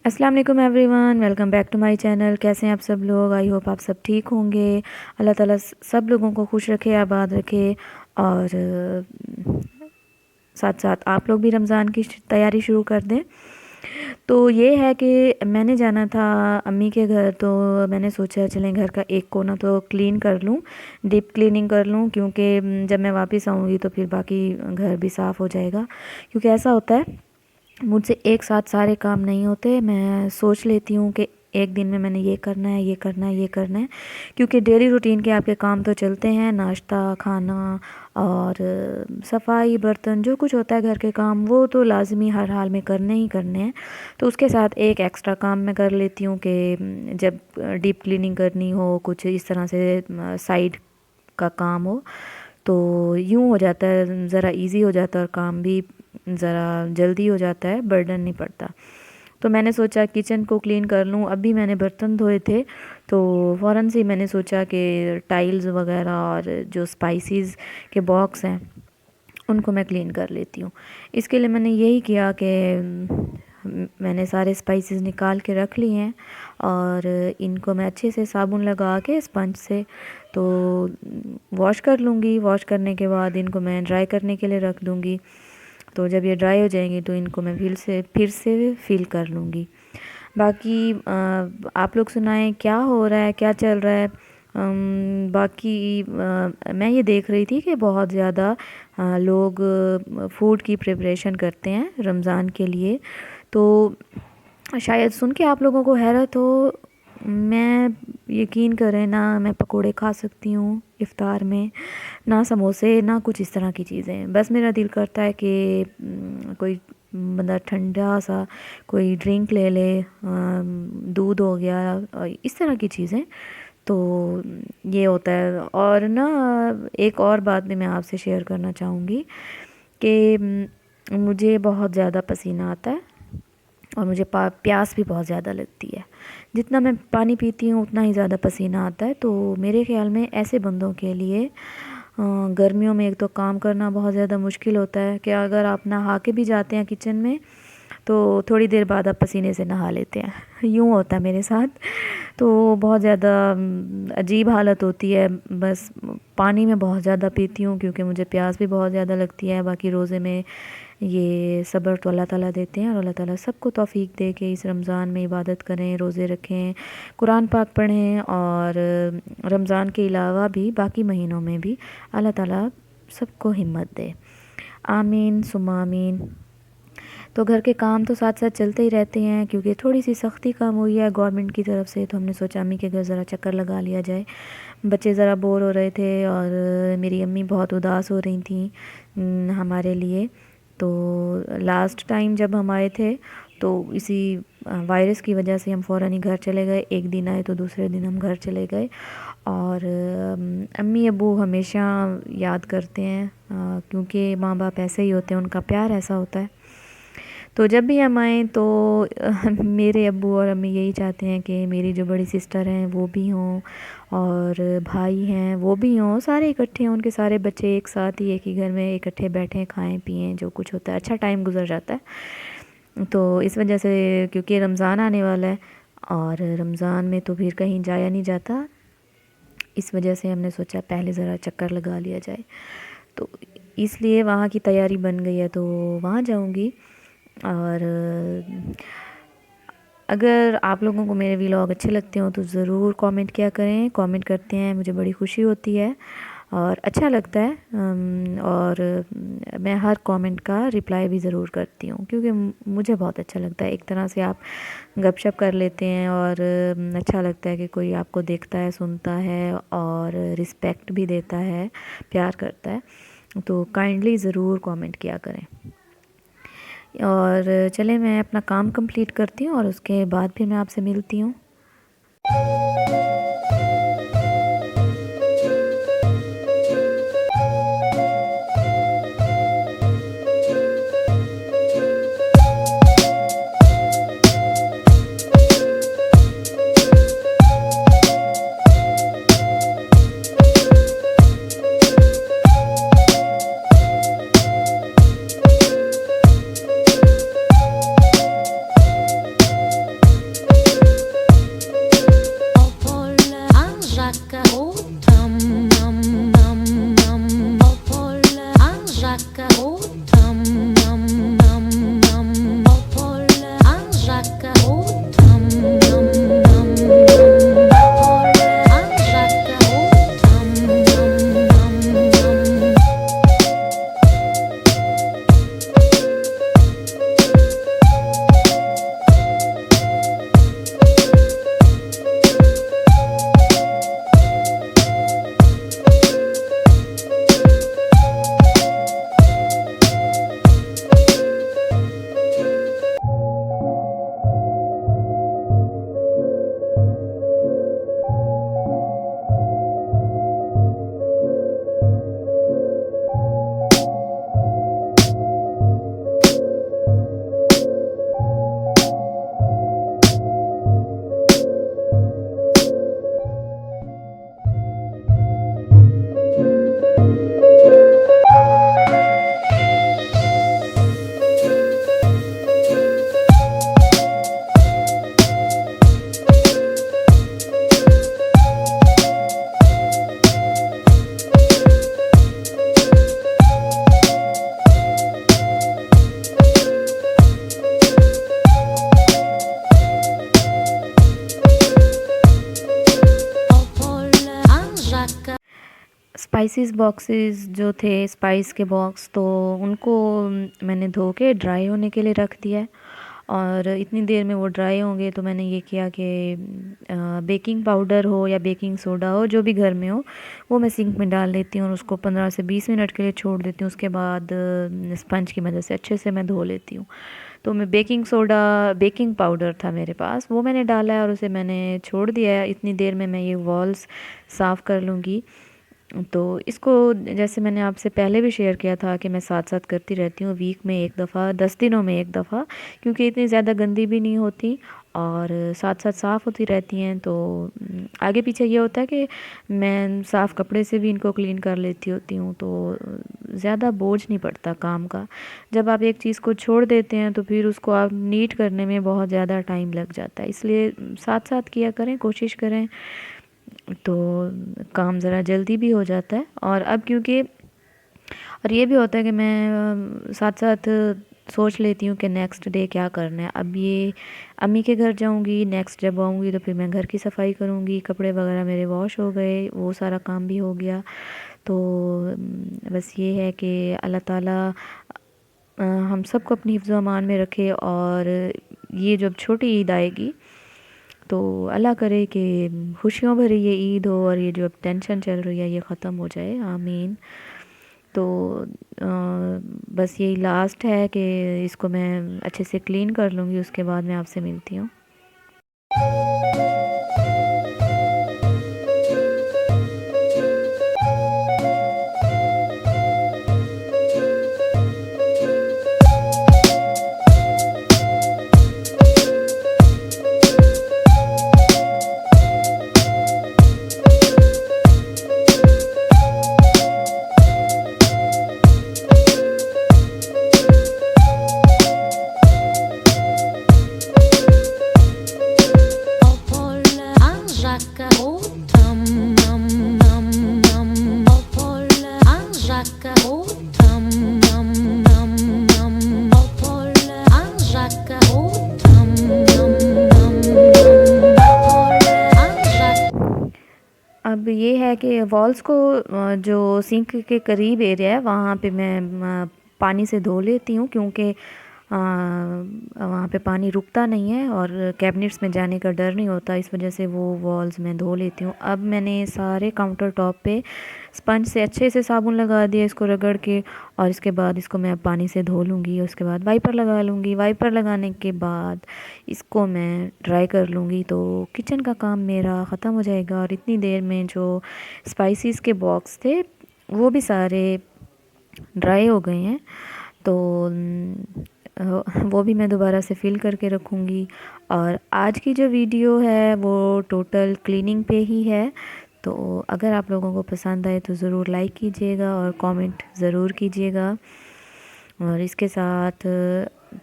अस्सलाम वालेकुम everyone, welcome back to my channel. कैसे हैं आप सब लोग? आई होप आप सब ठीक होंगे। अल्लाह ताला सब लोगों को खुश रखे, आबाद रखे। और साथ साथ आप लोग भी रमज़ान की तैयारी शुरू कर दें। तो ये है कि मैंने जाना था अम्मी के घर, तो मैंने सोचा चलें घर का एक कोना तो क्लीन कर लूँ, डीप क्लीनिंग कर लूँ, क्योंकि जब मैं वापस आऊँगी तो फिर बाकी घर भी साफ़ हो जाएगा। क्योंकि ऐसा होता है, मुझसे एक साथ सारे काम नहीं होते। मैं सोच लेती हूँ कि एक दिन में मैंने ये करना है, ये करना है, ये करना है, क्योंकि डेली रूटीन के आपके काम तो चलते हैं, नाश्ता, खाना और सफाई, बर्तन, जो कुछ होता है घर के काम, वो तो लाजमी हर हाल में करने ही करने हैं। तो उसके साथ एक एक्स्ट्रा काम मैं कर लेती हूँ कि जब डीप क्लीनिंग करनी हो, कुछ इस तरह से साइड का काम हो, तो यूँ हो जाता है, ज़रा इजी हो जाता है और काम भी ज़रा जल्दी हो जाता है, बर्डन नहीं पड़ता। तो मैंने सोचा किचन को क्लीन कर लूँ। अभी मैंने बर्तन धोए थे तो फ़ौरन से मैंने सोचा कि टाइल्स वगैरह और जो स्पाइसेस के बॉक्स हैं उनको मैं क्लीन कर लेती हूँ। इसके लिए मैंने यही किया कि मैंने सारे स्पाइसेस निकाल के रख लिए हैं और इनको मैं अच्छे से साबुन लगा के स्पंज से तो वॉश कर लूँगी। वॉश करने के बाद इनको मैं ड्राई करने के लिए रख दूँगी। तो जब ये ड्राई हो जाएंगी तो इनको मैं फिर से फिल कर लूँगी। बाकी आप लोग सुनाएं क्या हो रहा है, क्या चल रहा है। बाकी मैं ये देख रही थी कि बहुत ज़्यादा लोग फूड की प्रिपरेशन करते हैं रमज़ान के लिए। तो शायद सुन के आप लोगों को हैरत हो, मैं यकीन करें ना मैं पकोड़े खा सकती हूँ इफ़्तार में, ना समोसे, ना कुछ इस तरह की चीज़ें। बस मेरा दिल करता है कि कोई बंदा ठंडा सा कोई ड्रिंक ले ले, दूध हो गया, इस तरह की चीज़ें। तो ये होता है। और ना एक और बात भी मैं आपसे शेयर करना चाहूँगी कि मुझे बहुत ज़्यादा पसीना आता है और मुझे प्यास भी बहुत ज़्यादा लगती है। जितना मैं पानी पीती हूँ उतना ही ज़्यादा पसीना आता है। तो मेरे ख़्याल में ऐसे बंदों के लिए गर्मियों में एक तो काम करना बहुत ज़्यादा मुश्किल होता है कि अगर आप नहा के भी जाते हैं किचन में तो थोड़ी देर बाद आप पसीने से नहा लेते हैं। यूँ होता है मेरे साथ। तो बहुत ज़्यादा अजीब हालत होती है। बस पानी में बहुत ज़्यादा पीती हूँ क्योंकि मुझे प्यास भी बहुत ज़्यादा लगती है। बाकी रोज़े में ये सब्र तो अल्लाह ताला देते हैं और अल्लाह ताला सबको तौफीक दे के इस रमज़ान में इबादत करें, रोज़े रखें, कुरान पाक पढ़ें। और रमज़ान के अलावा भी बाकी महीनों में भी अल्लाह ताला सबको हिम्मत दे। आमीन सुम्मा आमीन। तो घर के काम तो साथ साथ चलते ही रहते हैं क्योंकि थोड़ी सी सख्ती कम हुई है गवर्नमेंट की तरफ से। तो हमने सोचा अम्मी के घर ज़रा चक्कर लगा लिया जाए। बच्चे ज़रा बोर हो रहे थे और मेरी अम्मी बहुत उदास हो रही थी हमारे लिए। तो लास्ट टाइम जब हम आए थे तो इसी वायरस की वजह से हम फ़ौरन ही घर चले गए। एक दिन आए तो दूसरे दिन हम घर चले गए। और अम्मी अब्बू हमेशा याद करते हैं क्योंकि माँ बाप ऐसे ही होते हैं, उनका प्यार ऐसा होता है। तो जब भी हम आएँ तो मेरे अब्बू और अम्मी यही चाहते हैं कि मेरी जो बड़ी सिस्टर हैं वो भी हों और भाई हैं वो भी हों, सारे इकट्ठे हों, उनके सारे बच्चे एक साथ ही एक ही घर में इकट्ठे बैठें, खाएं पिएं, जो कुछ होता है अच्छा टाइम गुजर जाता है। तो इस वजह से क्योंकि रमज़ान आने वाला है और रमज़ान में तो फिर कहीं जाया नहीं जाता, इस वजह से हमने सोचा पहले ज़रा चक्कर लगा लिया जाए। तो इसलिए वहाँ की तैयारी बन गई है तो वहाँ जाऊँगी। और अगर आप लोगों को मेरे व्लॉग अच्छे लगते हो तो ज़रूर कमेंट किया करें। कमेंट करते हैं मुझे बड़ी खुशी होती है और अच्छा लगता है। और मैं हर कमेंट का रिप्लाई भी ज़रूर करती हूँ क्योंकि मुझे बहुत अच्छा लगता है। एक तरह से आप गपशप कर लेते हैं और अच्छा लगता है कि कोई आपको देखता है, सुनता है और रिस्पेक्ट भी देता है, प्यार करता है। तो काइंडली ज़रूर कमेंट किया करें। और चले मैं अपना काम कंप्लीट करती हूँ और उसके बाद फिर मैं आपसे मिलती हूँ। स्पाइसेस बॉक्सेस जो थे, स्पाइस के बॉक्स, तो उनको मैंने धो के ड्राई होने के लिए रख दिया है। और इतनी देर में वो ड्राई होंगे तो मैंने ये किया कि बेकिंग पाउडर हो या बेकिंग सोडा हो, जो भी घर में हो, वो मैं सिंक में डाल लेती हूँ और उसको 15 से 20 मिनट के लिए छोड़ देती हूँ। उसके बाद स्पंज की मदद से अच्छे से मैं धो लेती हूँ। तो मैं बेकिंग सोडा, बेकिंग पाउडर था मेरे पास, वो मैंने डाला है और उसे मैंने छोड़ दिया है। इतनी देर में मैं ये वॉल्स साफ़ कर लूँगी। तो इसको, जैसे मैंने आपसे पहले भी शेयर किया था कि मैं साथ साथ करती रहती हूँ, वीक में एक दफ़ा, 10 दिनों में एक दफ़ा, क्योंकि इतनी ज़्यादा गंदी भी नहीं होती और साथ साथ साफ़ होती रहती हैं। तो आगे पीछे ये होता है कि मैं साफ़ कपड़े से भी इनको क्लीन कर लेती होती हूँ, तो ज़्यादा बोझ नहीं पड़ता काम का। जब आप एक चीज़ को छोड़ देते हैं तो फिर उसको आप नीट करने में बहुत ज़्यादा टाइम लग जाता है, इसलिए साथ साथ किया करें, कोशिश करें, तो काम ज़रा जल्दी भी हो जाता है। और अब क्योंकि, और ये भी होता है कि मैं साथ साथ सोच लेती हूँ कि नेक्स्ट डे क्या करना है। अब ये अम्मी के घर जाऊँगी, नेक्स्ट जब आऊँगी तो फिर मैं घर की सफाई करूँगी, कपड़े वगैरह मेरे वॉश हो गए, वो सारा काम भी हो गया। तो बस ये है कि अल्लाह ताला हम सबको अपनी हिफ्ज़ अमान में रखे। और ये जब छोटी ईद आएगी तो अल्लाह करे कि खुशियों भरी ये ईद हो और ये जो अब टेंशन चल रही है ये ख़त्म हो जाए, आमीन। तो बस यही लास्ट है कि इसको मैं अच्छे से क्लीन कर लूँगी, उसके बाद मैं आपसे मिलती हूँ। अब ये है कि वॉल्स को जो सिंक के करीब एरिया है वहाँ पे मैं पानी से धो लेती हूँ, क्योंकि वहाँ पे पानी रुकता नहीं है और कैबिनेट्स में जाने का डर नहीं होता, इस वजह से वो वॉल्स मैं धो लेती हूँ। अब मैंने सारे काउंटर टॉप पे स्पंज से अच्छे से साबुन लगा दिया इसको रगड़ के, और इसके बाद इसको मैं अब पानी से धो लूँगी। उसके बाद वाइपर लगा लूँगी, वाइपर लगाने के बाद इसको मैं ड्राई कर लूँगी, तो किचन का काम मेरा ख़त्म हो जाएगा। और इतनी देर में जो स्पाइसेस के बॉक्स थे वो भी सारे ड्राई हो गए हैं, तो वो भी मैं दोबारा से फ़िल करके रखूँगी। और आज की जो वीडियो है वो टोटल क्लीनिंग पे ही है, तो अगर आप लोगों को पसंद आए तो ज़रूर लाइक कीजिएगा और कमेंट ज़रूर कीजिएगा। और इसके साथ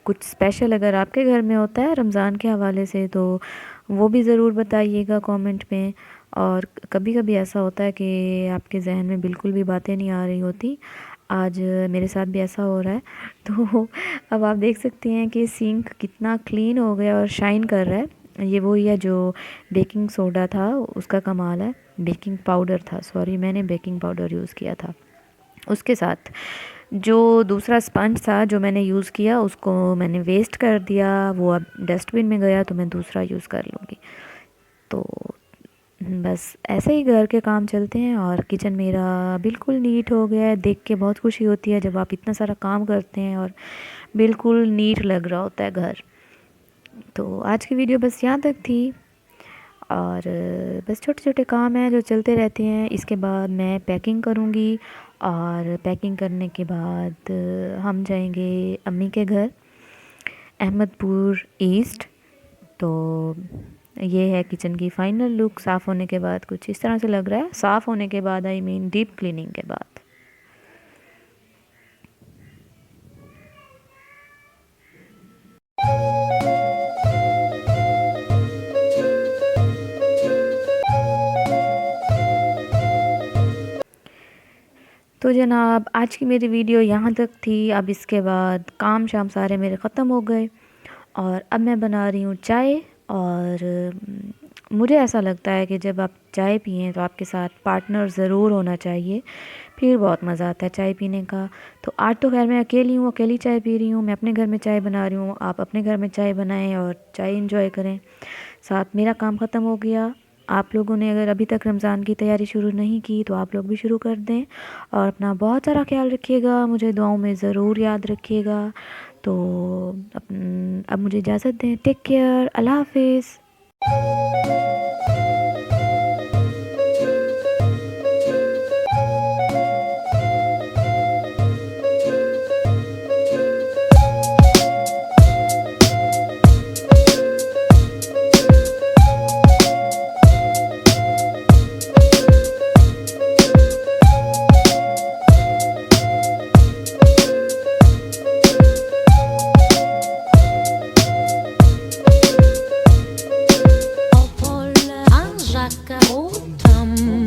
कुछ स्पेशल अगर आपके घर में होता है रमज़ान के हवाले से तो वो भी ज़रूर बताइएगा कमेंट में। और कभी कभी ऐसा होता है कि आपके जहन में बिल्कुल भी बातें नहीं आ रही होती, आज मेरे साथ भी ऐसा हो रहा है। तो अब आप देख सकते हैं कि सिंक कितना क्लीन हो गया और शाइन कर रहा है। ये वही है जो बेकिंग सोडा था उसका कमाल है, बेकिंग पाउडर था, सॉरी मैंने बेकिंग पाउडर यूज़ किया था। उसके साथ जो दूसरा स्पंज था जो मैंने यूज़ किया उसको मैंने वेस्ट कर दिया, वो अब डस्टबिन में गया, तो मैं दूसरा यूज़ कर लूँगी। तो बस ऐसे ही घर के काम चलते हैं और किचन मेरा बिल्कुल नीट हो गया है। देख के बहुत खुशी होती है जब आप इतना सारा काम करते हैं और बिल्कुल नीट लग रहा होता है घर। तो आज की वीडियो बस यहाँ तक थी, और बस छोटे छोटे काम हैं जो चलते रहते हैं। इसके बाद मैं पैकिंग करूँगी और पैकिंग करने के बाद हम जाएंगे अम्मी के घर, अहमदपुर ईस्ट। तो ये है किचन की फ़ाइनल लुक। साफ़ होने के बाद कुछ इस तरह से लग रहा है, साफ़ होने के बाद आई मीन डीप क्लीनिंग के बाद। तो जनाब आज की मेरी वीडियो यहाँ तक थी। अब इसके बाद काम शाम सारे मेरे ख़त्म हो गए और अब मैं बना रही हूँ चाय और मुझे ऐसा लगता है कि जब आप चाय पिएं तो आपके साथ पार्टनर ज़रूर होना चाहिए, फिर बहुत मज़ा आता है चाय पीने का। तो आज तो खैर मैं अकेली हूँ, अकेली चाय पी रही हूँ, मैं अपने घर में चाय बना रही हूँ, आप अपने घर में चाय बनाएं और चाय इंजॉय करें। साथ मेरा काम ख़त्म हो गया। आप लोगों ने अगर अभी तक रमज़ान की तैयारी शुरू नहीं की तो आप लोग भी शुरू कर दें, और अपना बहुत सारा ख्याल रखिएगा, मुझे दुआओं में ज़रूर याद रखिएगा। तो अब मुझे इजाज़त दें। टेक केयर, अल्लाह हाफिज़। Håller han rackar åt dem.